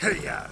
Hey-ya!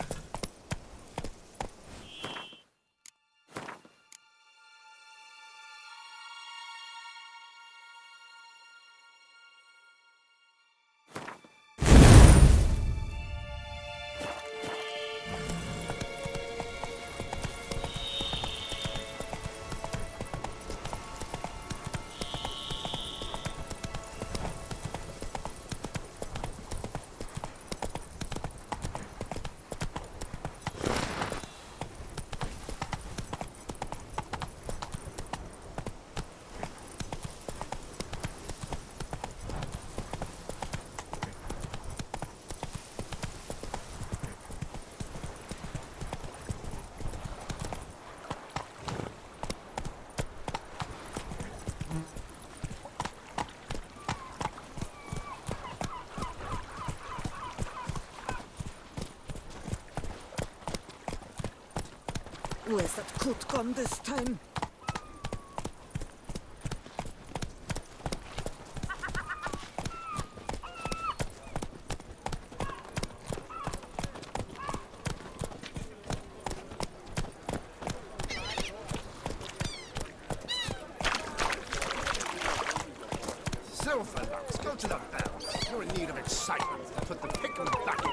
Where's that coot gone this time? Silverlocks, go to the bells. You're in need of excitement. Put the pickle back in.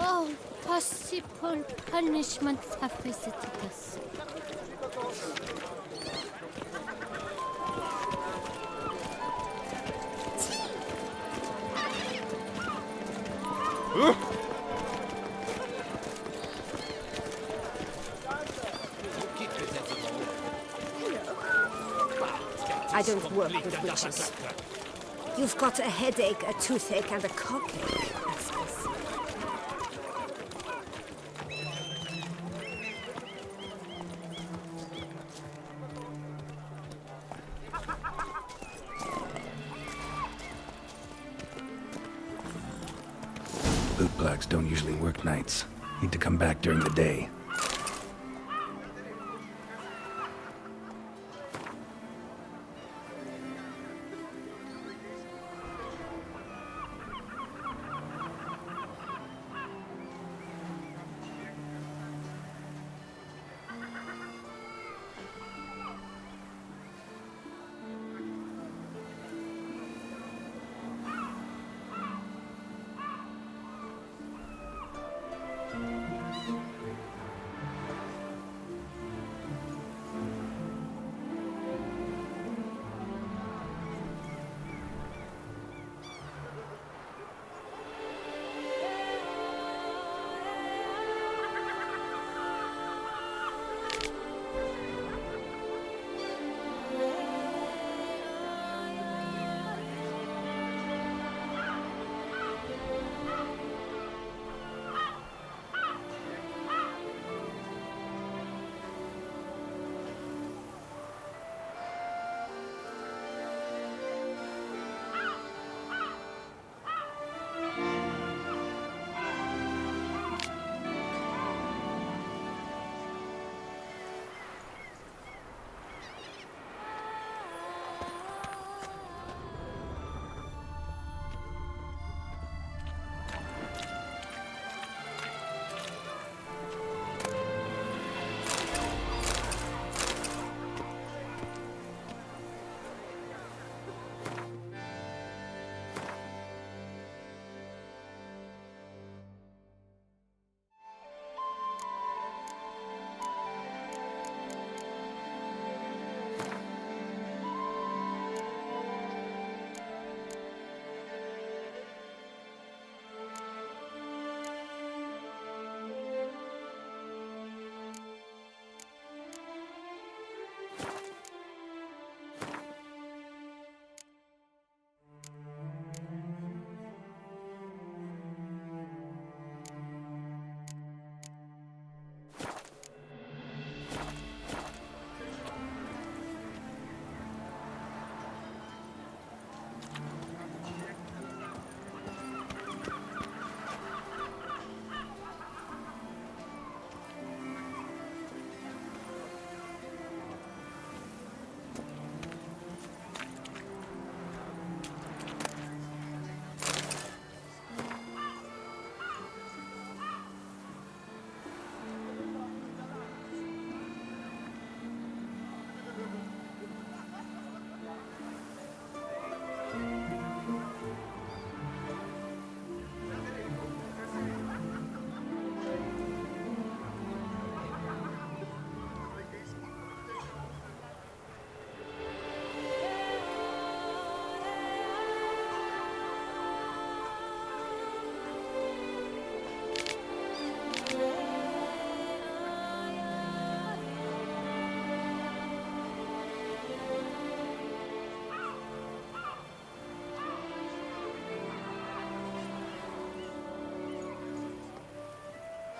Oh, possible punishments have visited us. I don't work with witches. You've got a headache, a toothache, and a cockache, I suppose. Bootblacks don't usually work nights. Need to come back during the day.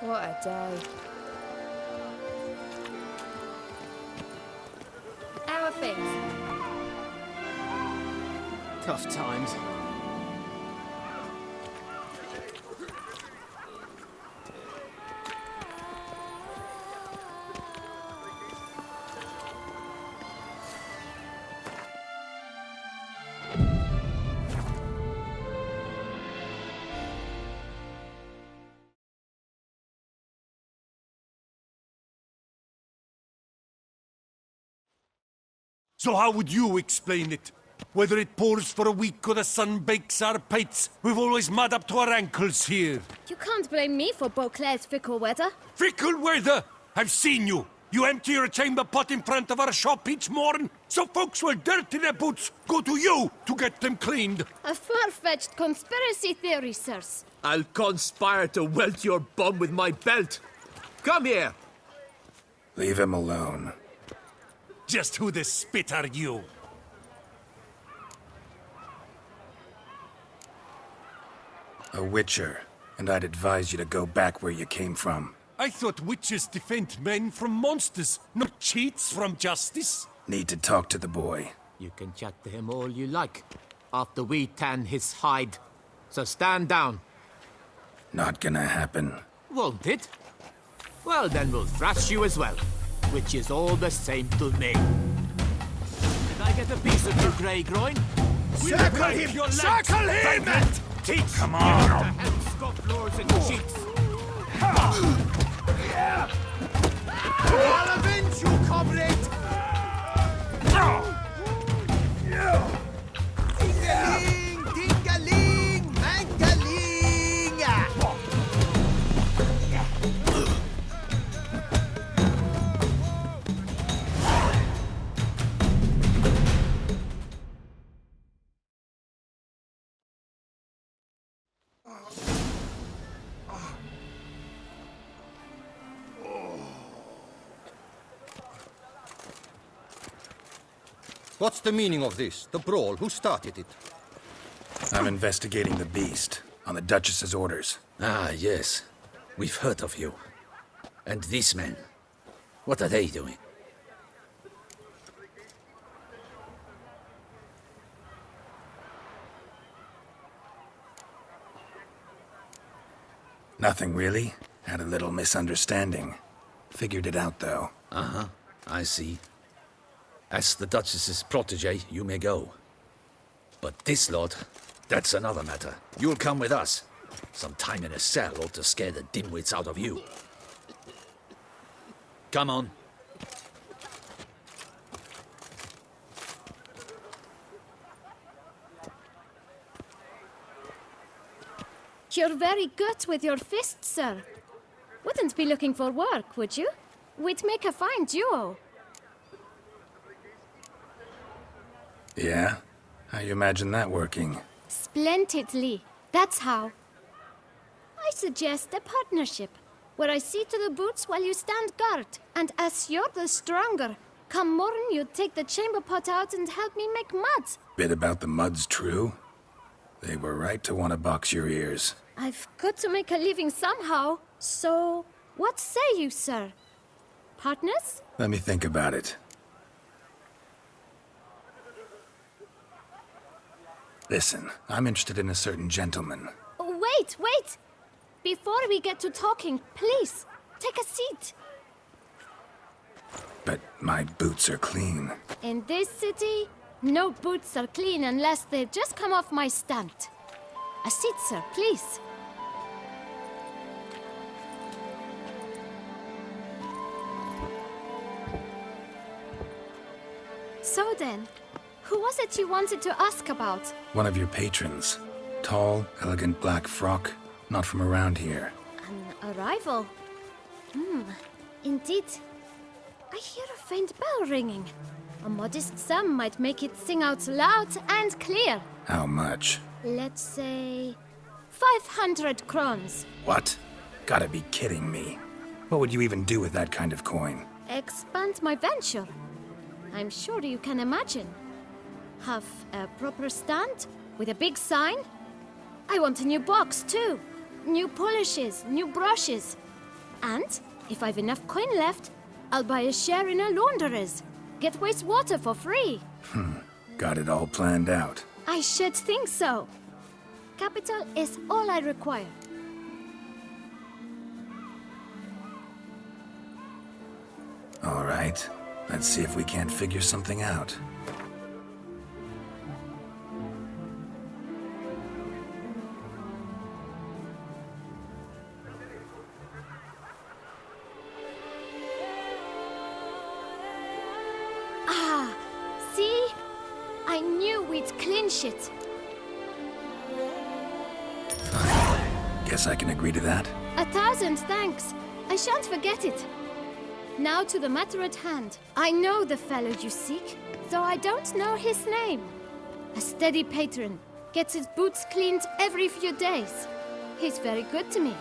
What a day. How are things? Tough times. So how would you explain it? Whether it pours for a week or the sun bakes our pates, we've always mud up to our ankles here. You can't blame me for Beauclair's fickle weather. Fickle weather! I've seen you! You empty your chamber pot in front of our shop each morn, so folks will dirty their boots, go to you to get them cleaned. A far-fetched conspiracy theory, sirs. I'll conspire to welt your bum with my belt. Come here. Leave him alone. Just who the spit are you? A witcher, and I'd advise you to go back where you came from. I thought witches defend men from monsters, not cheats from justice. Need to talk to the boy. You can chat to him all you like, after we tan his hide. So stand down. Not gonna happen. Won't it? Well, then we'll thrash you as well, which is all the same to me. Did I get a piece of your grey groin? Circle him! Circle him! Teach Come on. you to help scofflors and cheats. I'll avenge you, comrade! Ding-a-ling, ding-a-ling, mangaling! What's the meaning of this? The brawl? Who started it? I'm investigating the beast, on the Duchess's orders. Ah, yes. We've heard of you. And these men, what are they doing? Nothing really. Had a little misunderstanding. Figured it out, though. Uh-huh, I see. As the Duchess's protege, you may go. But this lot, that's another matter. You'll come with us. Some time in a cell ought to scare the dimwits out of you. Come on. You're very good with your fists, sir. Wouldn't be looking for work, would you? We'd make a fine duo. Yeah? How you imagine that working? Splendidly. That's how. I suggest a partnership, where I see to the boots while you stand guard. And as you're the stronger, come morn you take the chamber pot out and help me make mud. Bit about the mud's true? They were right to want to box your ears. I've got to make a living somehow. So, what say you, sir? Partners? Let me think about it. Listen, I'm interested in a certain gentleman. Oh, wait! Before we get to talking, please, take a seat. But my boots are clean. In this city, no boots are clean unless they just come off my stand. A seat, sir, please. So then, who was it you wanted to ask about? One of your patrons. Tall, elegant black frock. Not from around here. An arrival? Indeed. I hear a faint bell ringing. A modest sum might make it sing out loud and clear. How much? Let's say 500 crowns. What? Gotta be kidding me. What would you even do with that kind of coin? Expand my venture. I'm sure you can imagine. Have a proper stand with a big sign. I want a new box too. New polishes, new brushes. And if I've enough coin left, I'll buy a share in a launderer's. Get wastewater for free. Got it all planned out. I should think so. Capital is all I require. All right. Let's see if we can't figure something out. Ah, see? I knew we'd clinch it. Guess I can agree to that. 1,000 thanks. I shan't forget it. Now to the matter at hand. I know the fellow you seek, though I don't know his name. A steady patron. Gets his boots cleaned every few days. He's very good to me.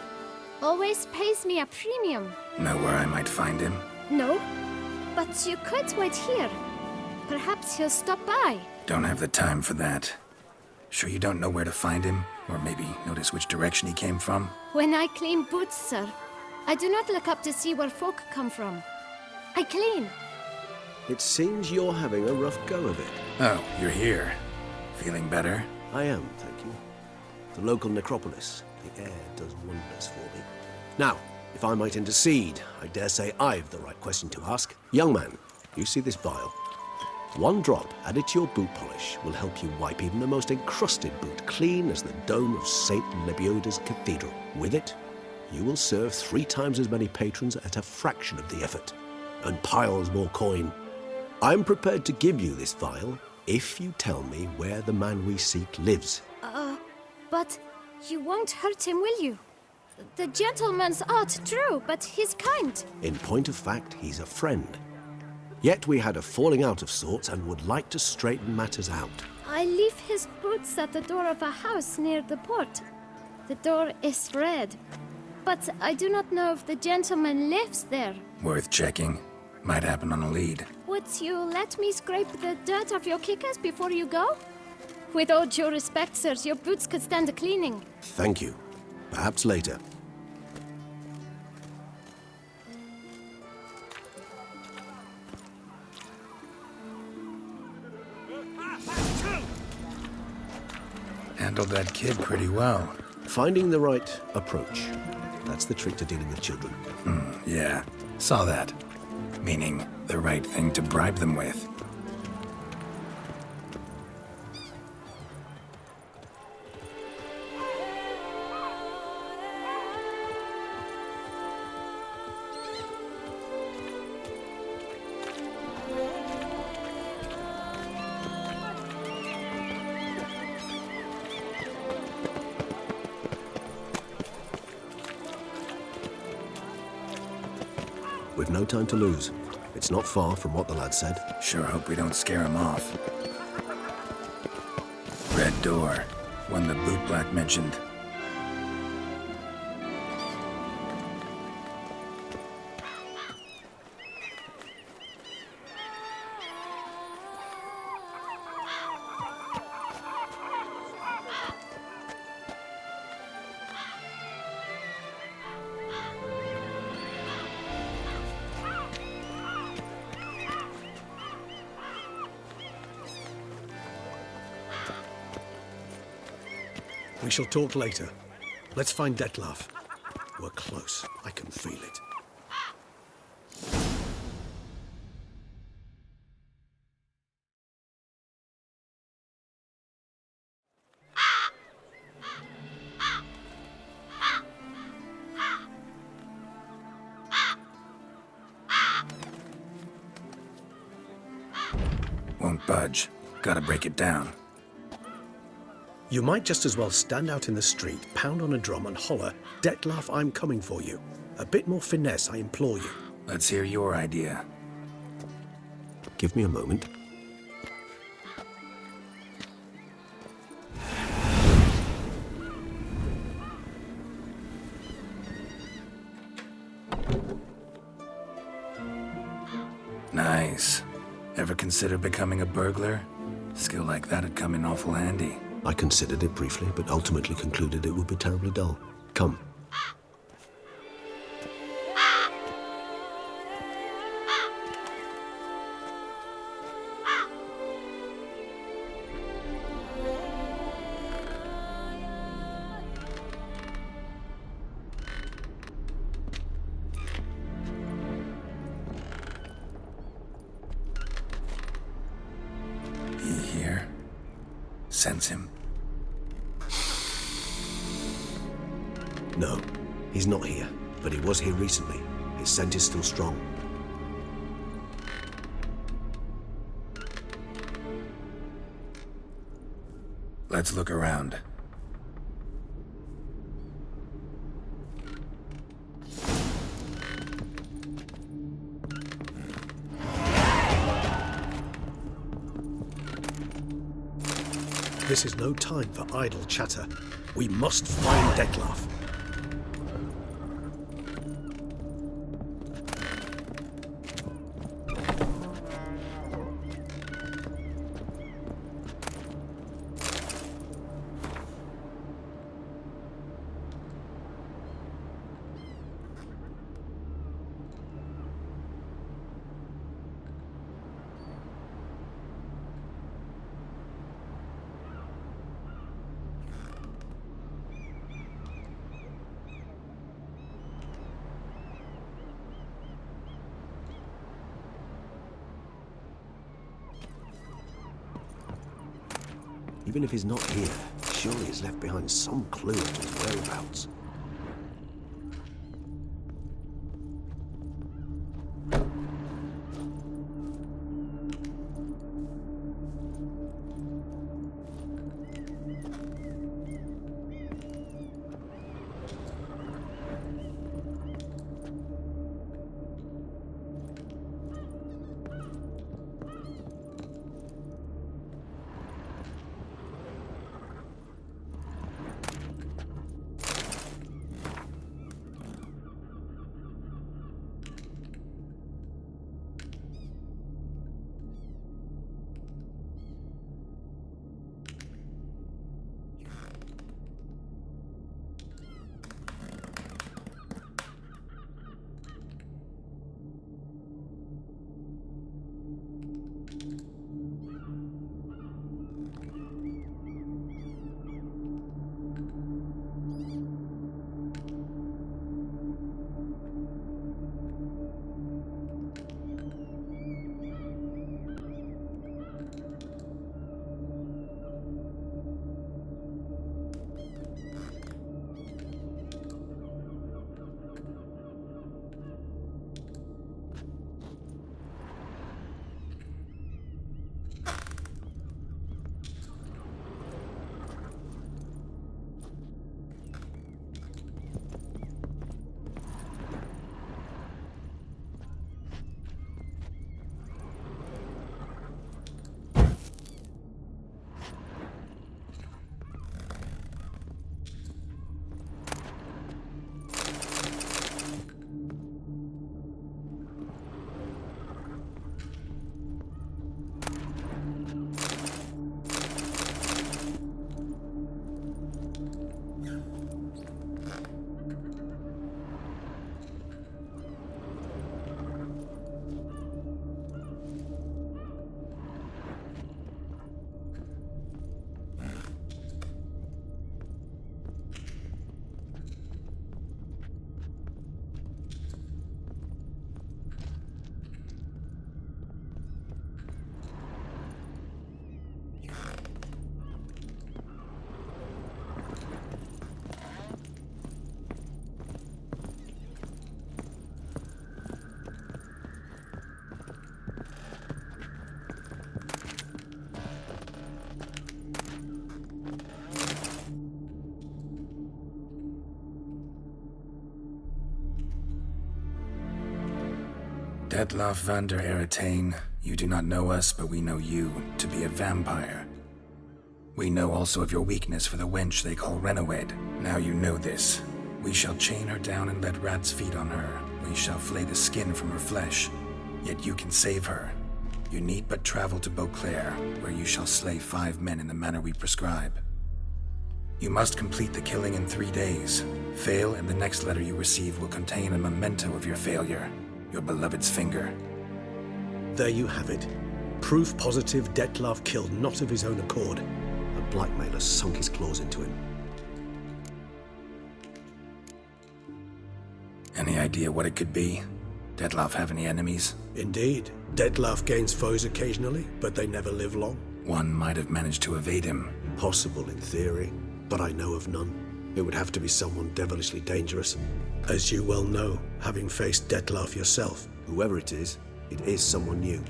Always pays me a premium. Know where I might find him? No, but you could wait here. Perhaps he'll stop by. Don't have the time for that. Sure you don't know where to find him? Or maybe notice which direction he came from? When I clean boots, sir, I do not look up to see where folk come from. I clean. It seems you're having a rough go of it. Oh, you're here. Feeling better? I am, thank you. The local necropolis. The air does wonders for me. Now, if I might intercede, I dare say I've the right question to ask. Young man, you see this vial? One drop added to your boot polish will help you wipe even the most encrusted boot clean as the dome of St. Lebioda's cathedral. With it, you will serve 3 times as many patrons at a fraction of the effort, and piles more coin. I'm prepared to give you this vial if you tell me where the man we seek lives. But you won't hurt him, will you? The gentleman's art, true, but he's kind. In point of fact, he's a friend. Yet we had a falling out of sorts and would like to straighten matters out. I leave his boots at the door of a house near the port. The door is red, but I do not know if the gentleman lives there. Worth checking. Might happen on a lead. Would you let me scrape the dirt off your kickers before you go? With all due respect, sirs, your boots could stand a cleaning. Thank you. Perhaps later. Handled that kid pretty well. Finding the right approach. That's the trick to dealing with children. Yeah, saw that. Meaning, the right thing to bribe them with. We've no time to lose. It's not far from what the lad said. Sure hope we don't scare him off. Red door. One the bootblack mentioned. We shall talk later. Let's find Detlef. We're close. I can feel it. Won't budge. Gotta break it down. You might just as well stand out in the street, pound on a drum and holler, "Detlef, I'm coming for you." A bit more finesse, I implore you. Let's hear your idea. Give me a moment. Nice. Ever consider becoming a burglar? Skill like that'd come in awful handy. I considered it briefly, but ultimately concluded it would be terribly dull. Come. Sense him? No, he's not here, but he was here recently. His scent is still strong. Let's look around. This is no time for idle chatter. We must find Detlef. Even if he's not here, surely he's left behind some clue to his whereabouts. Detlef van der Eretain, you do not know us, but we know you to be a vampire. We know also of your weakness for the wench they call Renawed. Now you know this. We shall chain her down and let rats feed on her. We shall flay the skin from her flesh. Yet you can save her. You need but travel to Beauclair, where you shall slay 5 men in the manner we prescribe. You must complete the killing in 3 days. Fail, and the next letter you receive will contain a memento of your failure. Your beloved's finger. There you have it. Proof positive Detlef killed not of his own accord. A blackmailer sunk his claws into him. Any idea what it could be? Detlef have any enemies? Indeed. Detlef gains foes occasionally, but they never live long. One might have managed to evade him. Possible in theory, but I know of none. It would have to be someone devilishly dangerous. As you well know, having faced Dettlaff yourself. Whoever it is someone new.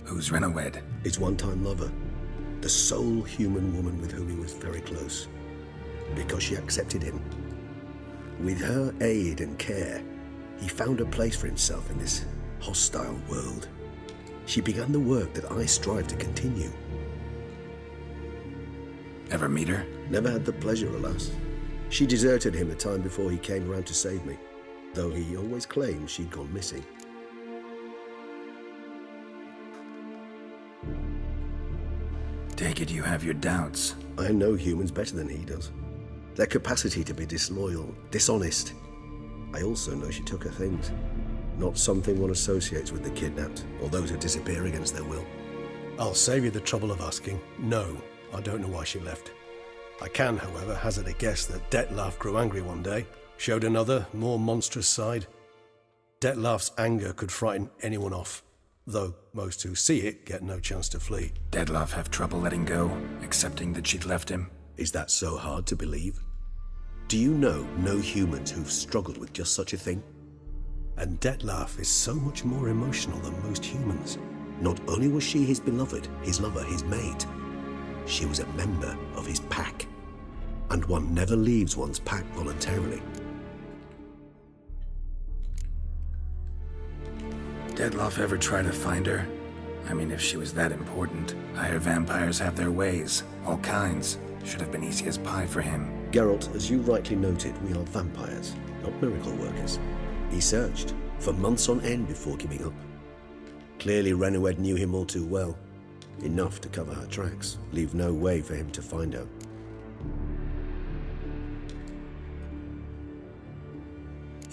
Who's Renowed? His one-time lover. The sole human woman with whom he was very close. Because she accepted him. With her aid and care, he found a place for himself in this hostile world. She began the work that I strive to continue. Ever meet her? Never had the pleasure, alas. She deserted him a time before he came around to save me, though he always claimed she'd gone missing. Take it you have your doubts. I know humans better than he does. Their capacity to be disloyal, dishonest. I also know she took her things. Not something one associates with the kidnapped, or those who disappear against their will. I'll save you the trouble of asking. No, I don't know why she left. I can, however, hazard a guess that Dettlaff grew angry one day, showed another, more monstrous side. Dettlaff's anger could frighten anyone off, though most who see it get no chance to flee. Dettlaff have trouble letting go, accepting that she'd left him? Is that so hard to believe? Do you know no humans who've struggled with just such a thing? And Dettlaff is so much more emotional than most humans. Not only was she his beloved, his lover, his mate, she was a member of his pack. And one never leaves one's pack voluntarily. Dettlaff ever try to find her? I mean, if she was that important. Higher vampires have their ways, all kinds. Should have been easy as pie for him. Geralt, as you rightly noted, we are vampires, not miracle workers. He searched for months on end before giving up. Clearly Renowed knew him all too well. Enough to cover her tracks, leave no way for him to find her.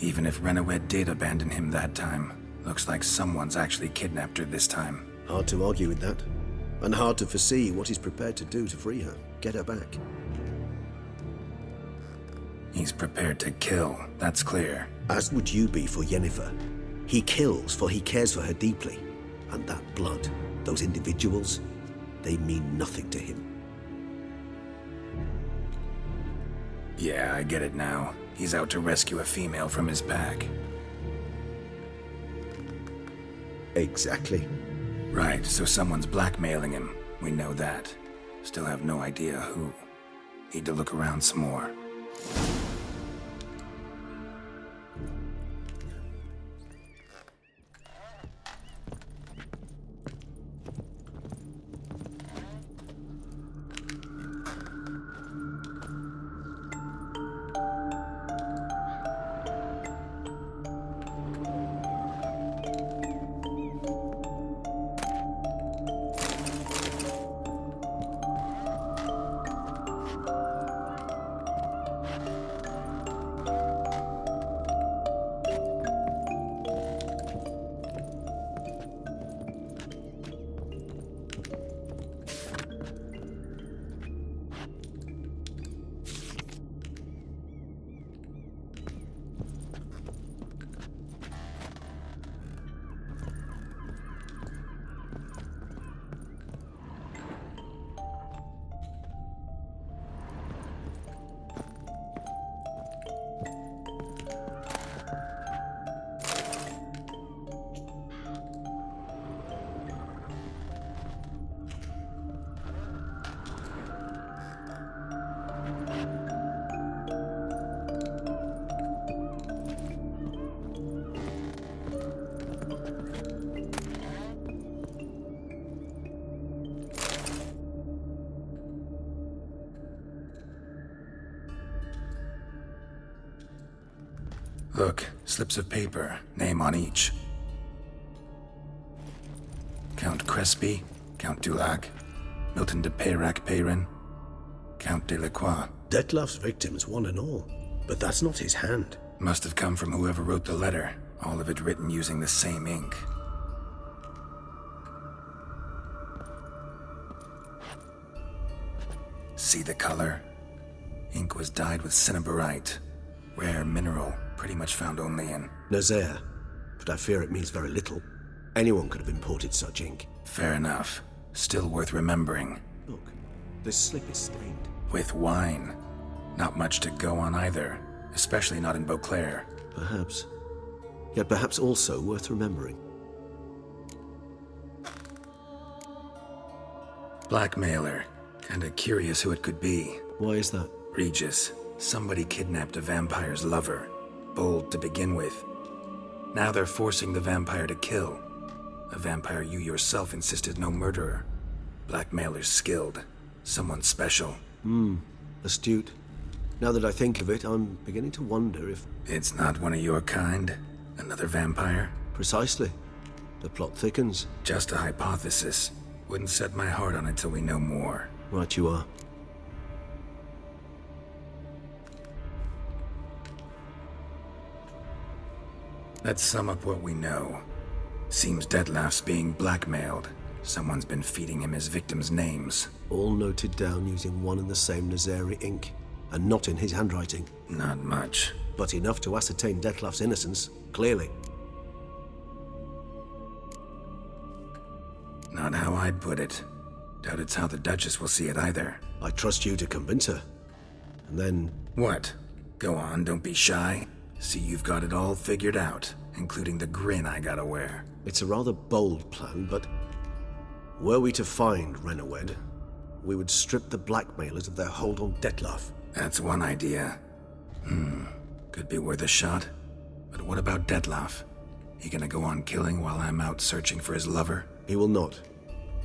Even if Renowed did abandon him that time, looks like someone's actually kidnapped her this time. Hard to argue with that. And hard to foresee what he's prepared to do to free her, get her back. He's prepared to kill, that's clear. As would you be for Yennefer. He kills for he cares for her deeply. And that blood, those individuals, they mean nothing to him. Yeah, I get it now. He's out to rescue a female from his pack. Exactly. Right, so someone's blackmailing him. We know that. Still have no idea who. Need to look around some more. Look, slips of paper, name on each. Count Crespi, Count Dulac, Milton de Peyrac-Peyrin, Count Delacroix. Dettlaff's victims, one and all. But that's not his hand. Must have come from whoever wrote the letter, all of it written using the same ink. See the color? Ink was dyed with cinnabarite, rare mineral, pretty much found only in Nazaire, but I fear it means very little. Anyone could have imported such ink. Fair enough. Still worth remembering. Look, this slip is stained. With wine. Not much to go on either, especially not in Beauclair. Perhaps. Yet perhaps also worth remembering. Blackmailer. Kinda curious who it could be. Why is that? Regis. Somebody kidnapped a vampire's lover. Bold to begin with. Now they're forcing the vampire to kill. A vampire you yourself insisted no murderer. Blackmailer's skilled. Someone special. Astute. Now that I think of it, I'm beginning to wonder if... It's not one of your kind? Another vampire? Precisely. The plot thickens. Just a hypothesis. Wouldn't set my heart on it till we know more. Right you are. Let's sum up what we know. Seems Detlef's being blackmailed. Someone's been feeding him his victims' names. All noted down using one and the same Nazari ink, and not in his handwriting. Not much. But enough to ascertain Detlef's innocence, clearly. Not how I'd put it. Doubt it's how the Duchess will see it either. I trust you to convince her. And then... What? Go on, don't be shy. See, you've got it all figured out, including the grin I gotta wear. It's a rather bold plan, but... Were we to find Renowed, we would strip the blackmailers of their hold on Detlef. That's one idea. Could be worth a shot. But what about Detlef? He gonna go on killing while I'm out searching for his lover? He will not.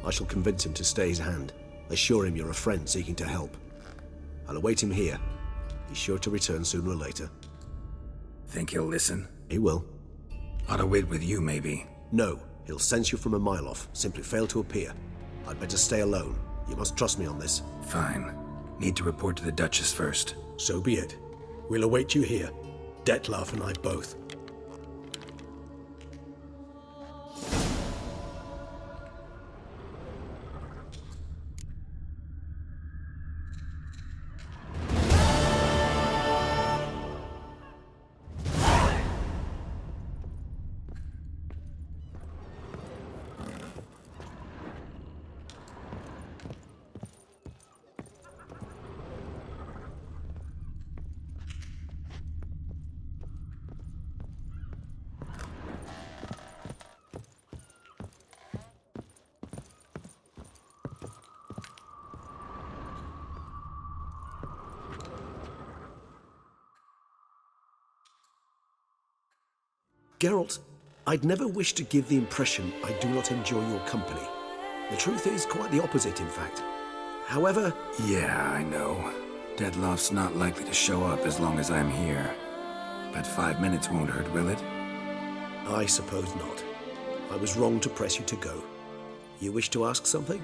I shall convince him to stay his hand. Assure him you're a friend seeking to help. I'll await him here. He's sure to return sooner or later. Think he'll listen? He will. Ought to wait with you, maybe. No. He'll sense you from a mile off. Simply fail to appear. I'd better stay alone. You must trust me on this. Fine. Need to report to the Duchess first. So be it. We'll await you here. Detlef and I both. Geralt, I'd never wish to give the impression I do not enjoy your company. The truth is quite the opposite, in fact. However... Yeah, I know. Detlef's not likely to show up as long as I'm here. But 5 minutes won't hurt, will it? I suppose not. I was wrong to press you to go. You wish to ask something?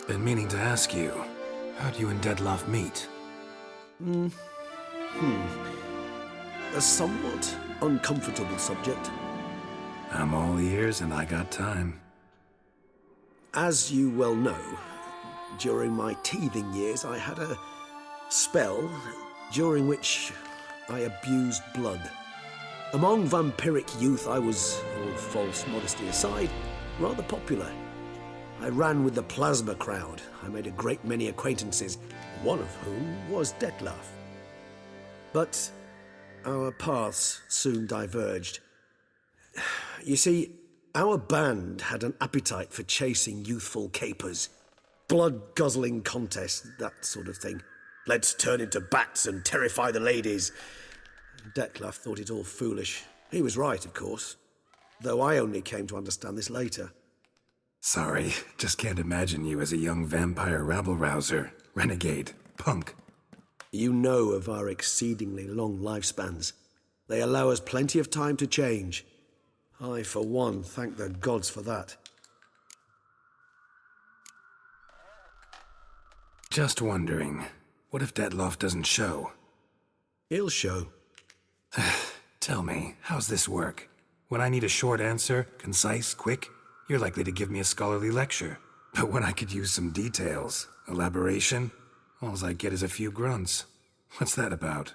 Been meaning to ask you. How'd you and Detlef meet? A somewhat uncomfortable subject. I'm all ears and I got time. As you well know, during my teething years I had a spell during which I abused blood. Among vampiric youth I was, all false modesty aside, rather popular. I ran with the plasma crowd. I made a great many acquaintances, one of whom was Detlef. But our paths soon diverged. You see, our band had an appetite for chasing youthful capers. Blood-guzzling contests, that sort of thing. Let's turn into bats and terrify the ladies. Detlef thought it all foolish. He was right, of course. Though I only came to understand this later. Sorry, just can't imagine you as a young vampire rabble-rouser, renegade, punk. You know of our exceedingly long lifespans. They allow us plenty of time to change. I, for one, thank the gods for that. Just wondering, what if Detlef doesn't show? He'll show. Tell me, how's this work? When I need a short answer, concise, quick, you're likely to give me a scholarly lecture. But when I could use some details, elaboration, all I get is a few grunts. What's that about?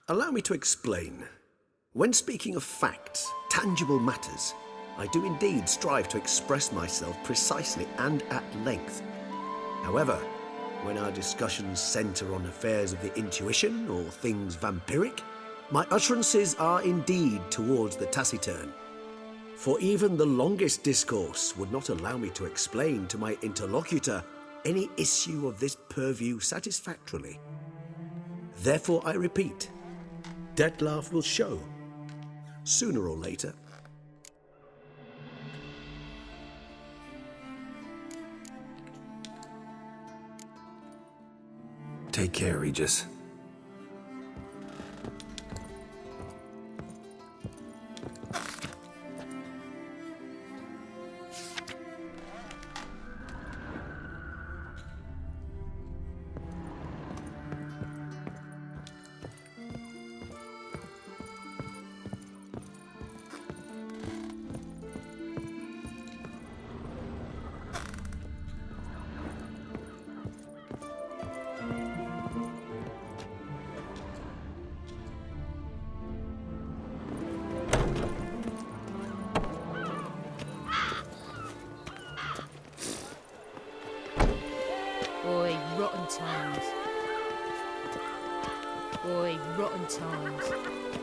Allow me to explain. When speaking of facts, tangible matters, I do indeed strive to express myself precisely and at length. However, when our discussions centre on affairs of the intuition or things vampiric, my utterances are indeed towards the taciturn. For even the longest discourse would not allow me to explain to my interlocutor any issue of this purview satisfactorily. Therefore, I repeat, Dettlaff will show, sooner or later. Take care, Regis. Oi, rotten times. Oi, rotten times.